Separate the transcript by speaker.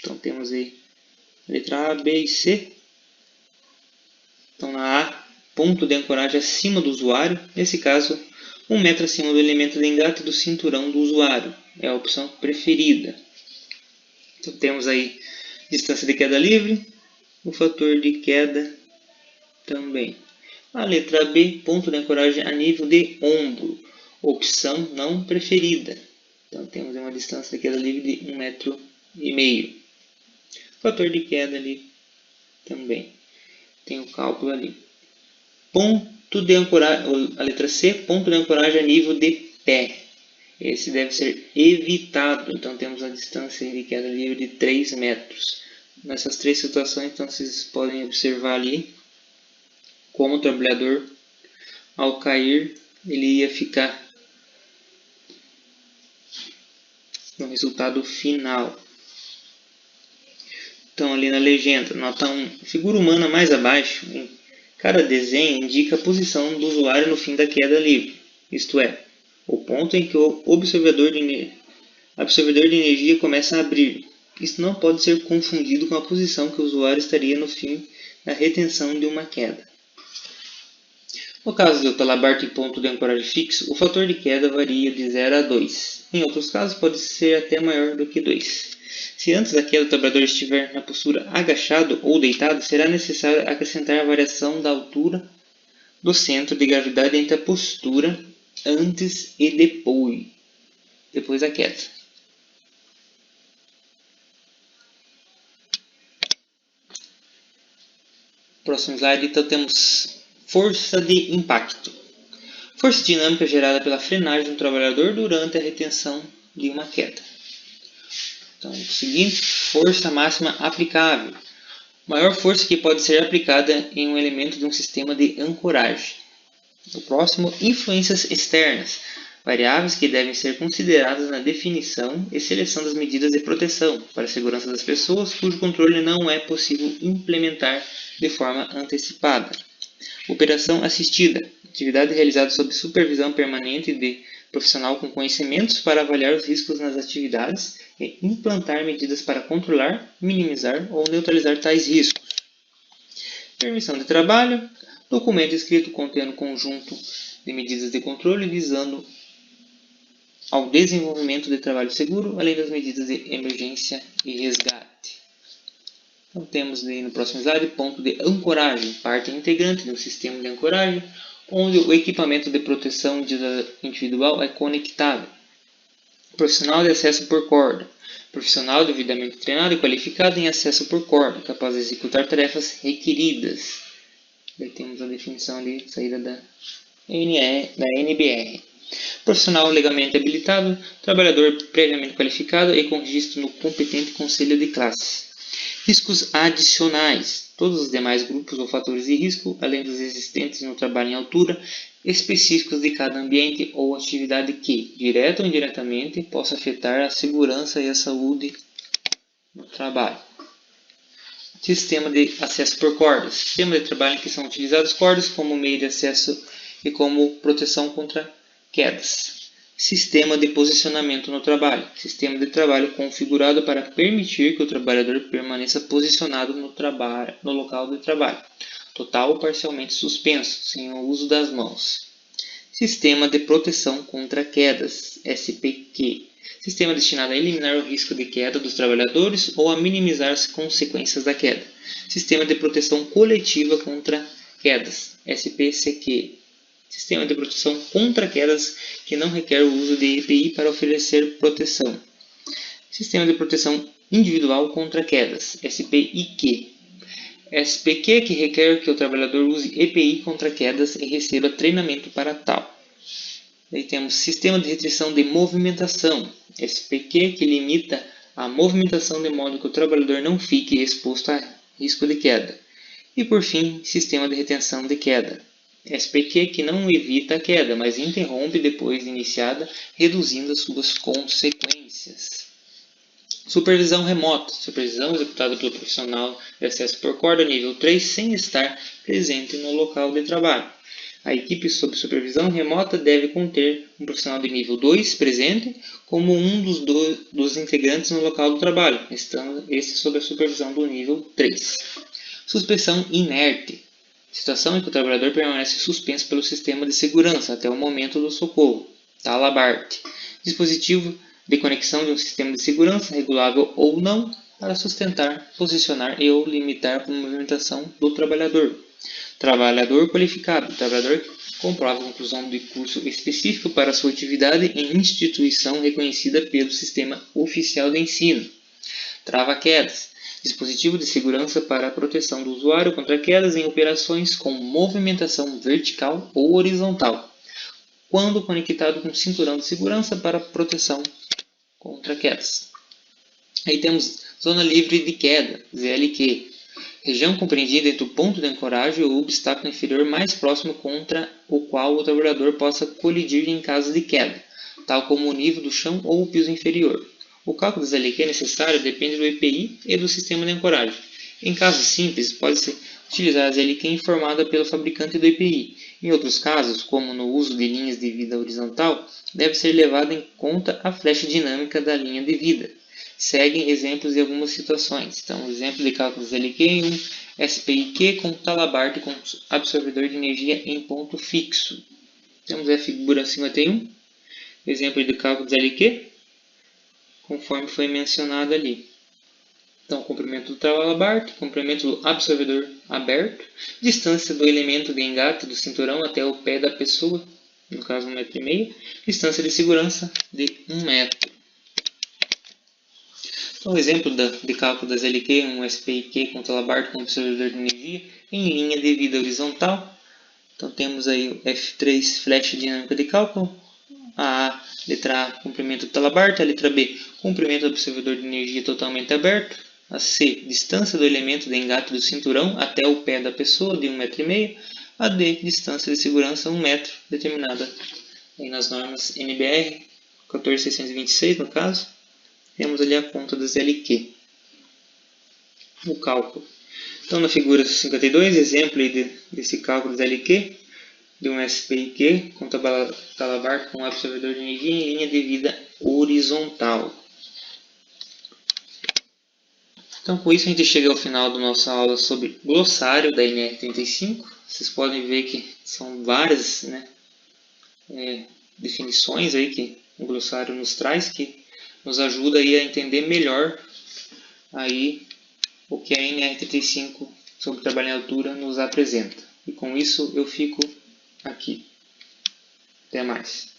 Speaker 1: Então temos aí letra A, B e C. Então na A, ponto de ancoragem acima do usuário, nesse caso 1 metro acima do elemento de engate do cinturão do usuário, é a opção preferida. Então temos aí distância de queda livre, o fator de queda também. A letra B, ponto de ancoragem a nível de ombro, opção não preferida. Então temos uma distância de queda livre de 1,5 metro. Fator de queda ali também. Tem o cálculo ali. Ponto de ancoragem, a letra C, ponto de ancoragem a nível de pé. Esse deve ser evitado. Então temos a distância de queda livre de 3 metros. Nessas três situações, então vocês podem observar ali como o trabalhador, ao cair, ele ia ficar no resultado final. Então ali na legenda, nota 1, figura humana mais abaixo, em cada desenho indica a posição do usuário no fim da queda livre, isto é, o ponto em que o absorvedor de energia começa a abrir. Isso não pode ser confundido com a posição que o usuário estaria no fim da retenção de uma queda. No caso do talabarte em ponto de ancoragem fixo, o fator de queda varia de 0 a 2. Em outros casos, pode ser até maior do que 2. Se antes da queda o trabalhador estiver na postura agachado ou deitado, será necessário acrescentar a variação da altura do centro de gravidade entre a postura antes e depois da queda. Próximo slide, então temos força de impacto. Força dinâmica gerada pela frenagem do trabalhador durante a retenção de uma queda. Então, o seguinte, força máxima aplicável. Maior força que pode ser aplicada em um elemento de um sistema de ancoragem. O próximo, influências externas. Variáveis que devem ser consideradas na definição e seleção das medidas de proteção para a segurança das pessoas, cujo controle não é possível implementar de forma antecipada. Operação assistida. Atividade realizada sob supervisão permanente de profissional com conhecimentos para avaliar os riscos nas atividades e implantar medidas para controlar, minimizar ou neutralizar tais riscos. Permissão de trabalho. Documento escrito contendo conjunto de medidas de controle visando ao desenvolvimento de trabalho seguro, além das medidas de emergência e resgate. Então temos no próximo slide ponto de ancoragem, parte integrante de um sistema de ancoragem, onde o equipamento de proteção individual é conectado. Profissional de acesso por corda. Profissional devidamente treinado e qualificado em acesso por corda, capaz de executar tarefas requeridas. Daí temos a definição ali, saída da NBR. Profissional legalmente habilitado, trabalhador previamente qualificado e com registro no competente conselho de classe. Riscos adicionais. Todos os demais grupos ou fatores de risco, além dos existentes no trabalho em altura, específicos de cada ambiente ou atividade que, direta ou indiretamente, possa afetar a segurança e a saúde no trabalho. Sistema de acesso por cordas. Sistema de trabalho em que são utilizadas cordas como meio de acesso e como proteção contra quedas. Sistema de posicionamento no trabalho. Sistema de trabalho configurado para permitir que o trabalhador permaneça posicionado no local de trabalho, total ou parcialmente suspenso, sem o uso das mãos. Sistema de proteção contra quedas, SPQ. Sistema destinado a eliminar o risco de queda dos trabalhadores ou a minimizar as consequências da queda. Sistema de proteção coletiva contra quedas, SPCQ. Sistema de proteção contra quedas que não requer o uso de EPI para oferecer proteção. Sistema de proteção individual contra quedas, SPIQ. SPQ que requer que o trabalhador use EPI contra quedas e receba treinamento para tal. Daí temos sistema de restrição de movimentação, SPQ que limita a movimentação de modo que o trabalhador não fique exposto a risco de queda. E por fim, sistema de retenção de queda, SPQ que não evita a queda, mas interrompe depois de iniciada, reduzindo as suas consequências. Supervisão remota. Supervisão executada pelo profissional de acesso por corda nível 3 sem estar presente no local de trabalho. A equipe sob supervisão remota deve conter um profissional de nível 2 presente como um dos integrantes no local do trabalho, estando esse sob a supervisão do nível 3. Suspensão inerte. Situação em que o trabalhador permanece suspenso pelo sistema de segurança até o momento do socorro. Talabarte. Dispositivo de conexão de um sistema de segurança, regulável ou não, para sustentar, posicionar e ou limitar a movimentação do trabalhador. Trabalhador qualificado. Trabalhador que comprova a conclusão de curso específico para sua atividade em instituição reconhecida pelo sistema oficial de ensino. Trava-quedas. Dispositivo de segurança para a proteção do usuário contra quedas em operações com movimentação vertical ou horizontal, quando conectado com cinturão de segurança para proteção contra quedas. Aí temos zona livre de queda, ZLQ, região compreendida entre o ponto de ancoragem e o obstáculo inferior mais próximo contra o qual o trabalhador possa colidir em caso de queda, tal como o nível do chão ou o piso inferior. O cálculo do ZLQ necessário depende do EPI e do sistema de ancoragem. Em casos simples, pode-se utilizar a ZLQ informada pelo fabricante do EPI. Em outros casos, como no uso de linhas de vida horizontal, deve ser levada em conta a flecha dinâmica da linha de vida. Seguem exemplos de algumas situações. Então, exemplo de cálculo ZLQ em um SPIQ com talabarte com absorvedor de energia em ponto fixo. Temos a figura 51, exemplo de cálculo ZLQ, conforme foi mencionado ali. Então, comprimento do talabarte, comprimento do absorvedor aberto, distância do elemento de engate do cinturão até o pé da pessoa, no caso 1,5 m, distância de segurança de 1 metro. Então, exemplo de cálculo das LQ, um SPIQ com talabarte com absorvedor de energia em linha de vida horizontal. Então, temos aí o F3, flecha dinâmica de cálculo, a letra A, comprimento do talabarte, a letra B, comprimento do absorvedor de energia totalmente aberto, a C, distância do elemento de engate do cinturão até o pé da pessoa de 1,5 m, a D, distância de segurança 1 metro, determinada aí nas normas NBR 14626 no caso. Temos ali a conta do ZLQ, o cálculo. Então, na figura 52, exemplo desse cálculo do ZLQ, de um SPIQ com talabarte com absorvedor de energia em linha de vida horizontal. Então, com isso, a gente chega ao final da nossa aula sobre glossário da NR35. Vocês podem ver que são várias definições aí que o glossário nos traz, que nos ajuda aí a entender melhor aí o que a NR35 sobre trabalho em altura nos apresenta. E com isso eu fico aqui. Até mais.